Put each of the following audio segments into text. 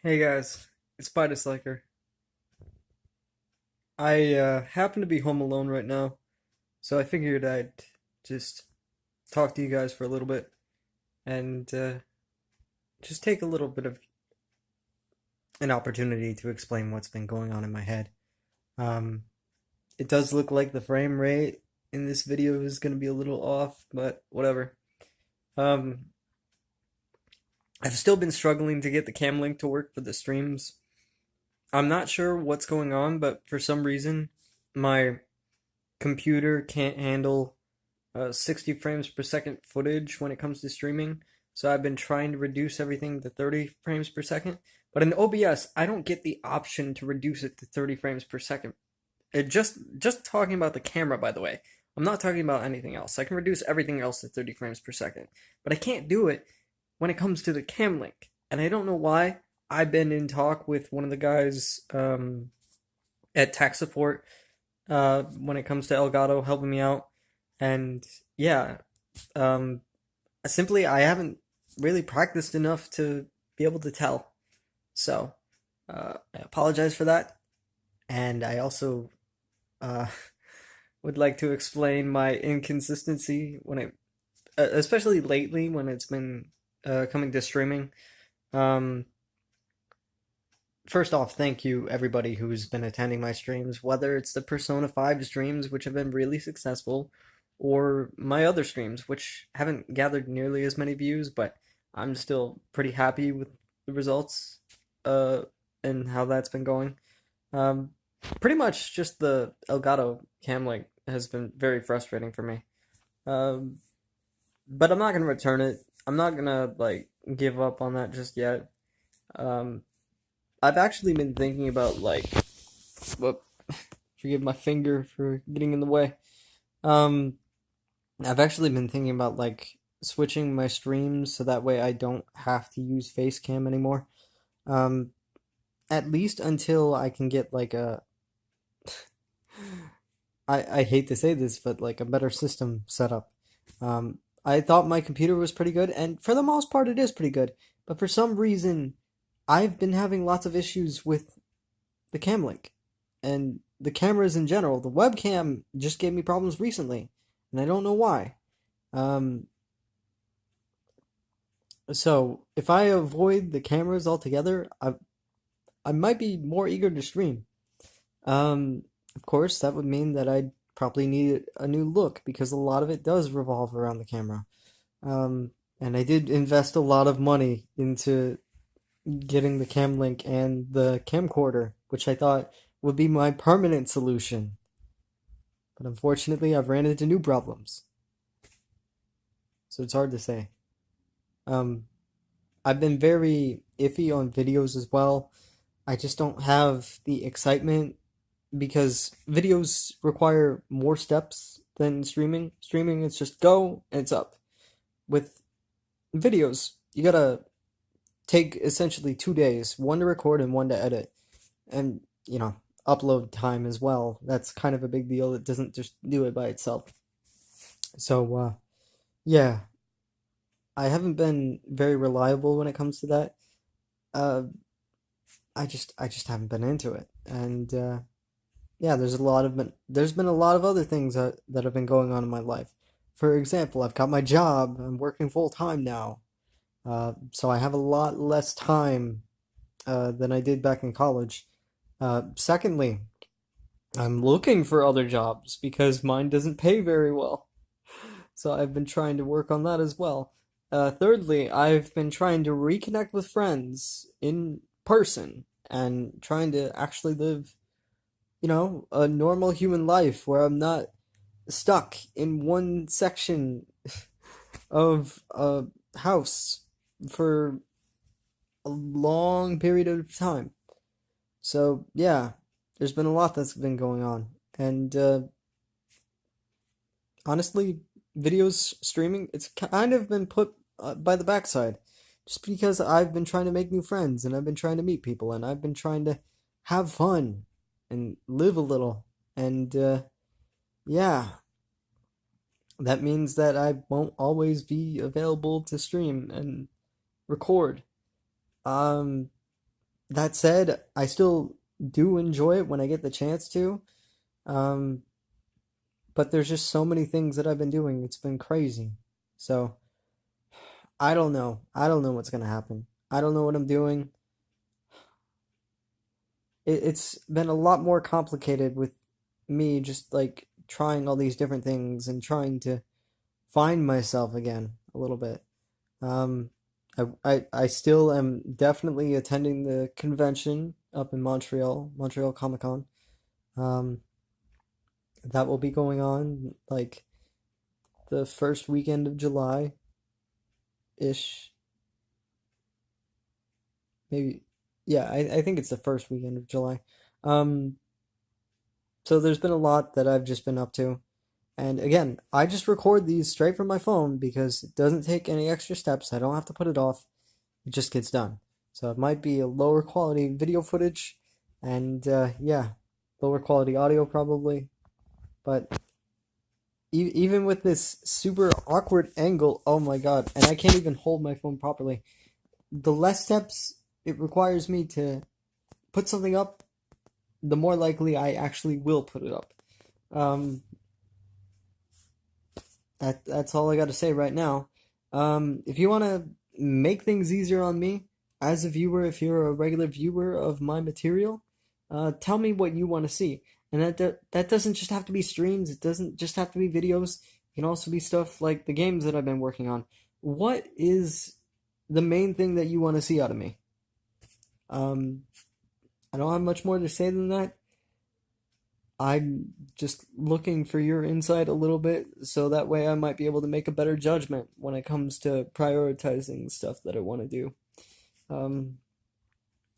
Hey guys, it's Spider. I happen to be home alone right now, so I figured I'd just talk to you guys for a little bit and just take a little bit of an opportunity to explain what's been going on in my head. Um, it does look like the frame rate in this video is going to be a little off, but whatever. Um, I've still been struggling to get the cam link to work for the streams. I'm not sure what's going on, but for some reason, my computer can't handle 60 frames per second footage when it comes to streaming. So I've been trying to reduce everything to 30 frames per second. But in OBS, I don't get the option to reduce it to 30 frames per second. Just talking about the camera, by the way. I'm not talking about anything else. I can reduce everything else to 30 frames per second. But I can't do it when it comes to the cam link. And I don't know why. I've been in talk with one of the guys at tech support when it comes to Elgato helping me out. And yeah, um, simply I haven't really practiced enough to be able to tell. So I apologize for that. And I also uh, would like to explain my inconsistency when especially lately when it's been coming to streaming. Um, First off, thank you everybody who's been attending my streams, whether it's the Persona 5 streams, which have been really successful, or my other streams, which haven't gathered nearly as many views, but I'm still pretty happy with the results, uh, and how that's been going. Um, Pretty much just the Elgato cam link has been very frustrating for me. Um, but I'm not gonna return it. I'm not gonna like give up on that just yet. Um, I've actually been thinking about like, whoop, forgive my finger for getting in the way. Um, I've actually been thinking about like switching my streams so that way I don't have to use face cam anymore. Um, at least until I can get like a, I hate to say this, but like a better system set up. I thought my computer was pretty good, and for the most part, it is pretty good. But for some reason, I've been having lots of issues with the cam link and the cameras in general. The webcam just gave me problems recently, and I don't know why. Um, so if I avoid the cameras altogether, I might be more eager to stream. Of course, that would mean that I'd probably need a new look because a lot of it does revolve around the camera. Um, and I did invest a lot of money into getting the cam link and the camcorder, which I thought would be my permanent solution. But unfortunately, I've ran into new problems, so it's hard to say. Um, I've been very iffy on videos as well. I just don't have the excitement because videos require more steps than streaming. Streaming, it's just go and it's up. With videos, you gotta take essentially 2 days, one to record and one to edit. And, upload time as well. That's kind of a big deal. It doesn't just do it by itself. So, yeah, I haven't been very reliable when it comes to that. Uh, I just haven't been into it. And, yeah, there's been a lot of other things that have been going on in my life. For example, I've got my job. I'm working full time now. So I have a lot less time than I did back in college. Secondly, I'm looking for other jobs because mine doesn't pay very well. So I've been trying to work on that as well. Thirdly, I've been trying to reconnect with friends in person and trying to actually live, a normal human life where I'm not stuck in one section of a house for a long period of time. So, yeah, there's been a lot that's been going on. And honestly, videos streaming, it's kind of been put by the backside just because I've been trying to make new friends and I've been trying to meet people and I've been trying to have fun and live a little. And yeah, that means that I won't always be available to stream and record. Um, that said, I still do enjoy it when I get the chance to. Um, but there's just so many things that I've been doing. It's been crazy. So I don't know. I don't know what's gonna happen. I don't know what I'm doing. It's been a lot more complicated with me just like trying all these different things and trying to find myself again a little bit. Um, I still am definitely attending the convention up in Montreal, Montreal Comic Con. Um, that will be going on like the first weekend of July ish. Maybe, yeah, I think it's the first weekend of July. Um, so there's been a lot that I've just been up to. And again, I just record these straight from my phone because it doesn't take any extra steps. I don't have to put it off. It just gets done. So it might be a lower quality video footage and yeah, lower quality audio probably. But even with this super awkward angle, oh my god, and I can't even hold my phone properly. The less steps it requires me to put something up, the more likely I actually will put it up. Um, that's all I got to say right now. If you want to make things easier on me as a viewer, if you're a regular viewer of my material, tell me what you want to see. And that doesn't just have to be streams. It doesn't just have to be videos. It can also be stuff like the games that I've been working on. What is the main thing that you want to see out of me? Um, I don't have much more to say than that. I'm just looking for your insight a little bit so that way I might be able to make a better judgment when it comes to prioritizing stuff that I want to do. Um,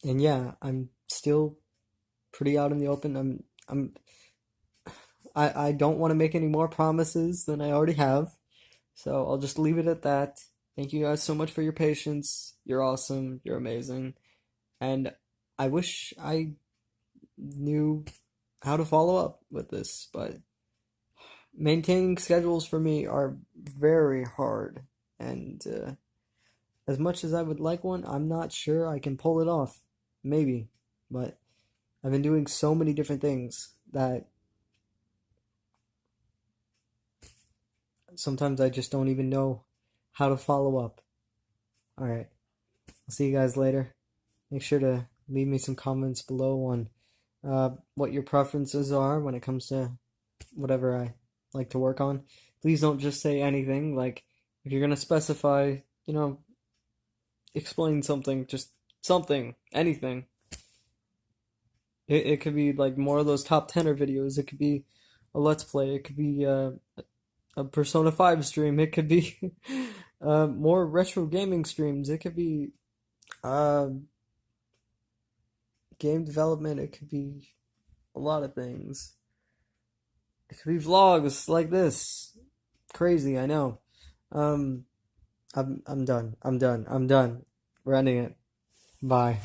and yeah, I'm still pretty out in the open. I don't want to make any more promises than I already have. So I'll just leave it at that. Thank you guys so much for your patience. You're awesome. You're amazing. And I wish I knew how to follow up with this, but maintaining schedules for me are very hard. And as much as I would like one, I'm not sure I can pull it off. Maybe. But I've been doing so many different things that sometimes I just don't even know how to follow up. Alright, I'll see you guys later. Make sure to leave me some comments below on what your preferences are when it comes to whatever I like to work on. Please don't just say anything. Like, if you're gonna specify, explain something, just something, anything. It could be like more of those top tenor videos. It could be a let's play. It could be a Persona 5 stream. It could be more retro gaming streams. It could be uh, game development. It could be a lot of things. It could be vlogs like this. Crazy, I know. Um, I'm done. I'm done. I'm done. We're ending it. Bye.